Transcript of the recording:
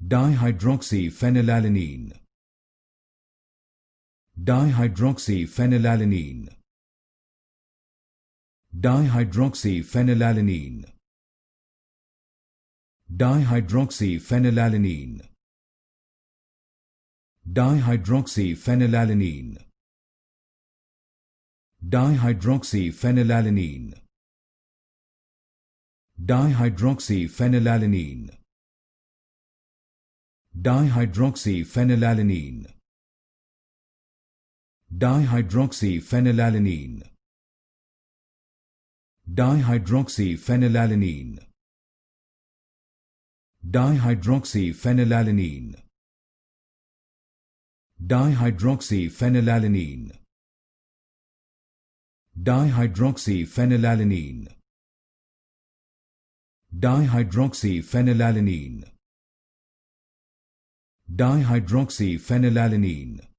Dihydroxyphenylalanine. Dihydroxyphenylalanine. Dihydroxyphenylalanine. Dihydroxyphenylalanine. Dihydroxyphenylalanine. Dihydroxyphenylalanine. Dihydroxyphenylalanine. Dihydroxyphenylalanine. Dihydroxyphenylalanine. Dihydroxyphenylalanine. Dihydroxyphenylalanine. Dihydroxyphenylalanine. Dihydroxyphenylalanine. Dihydroxyphenylalanine. Dihydroxyphenylalanine.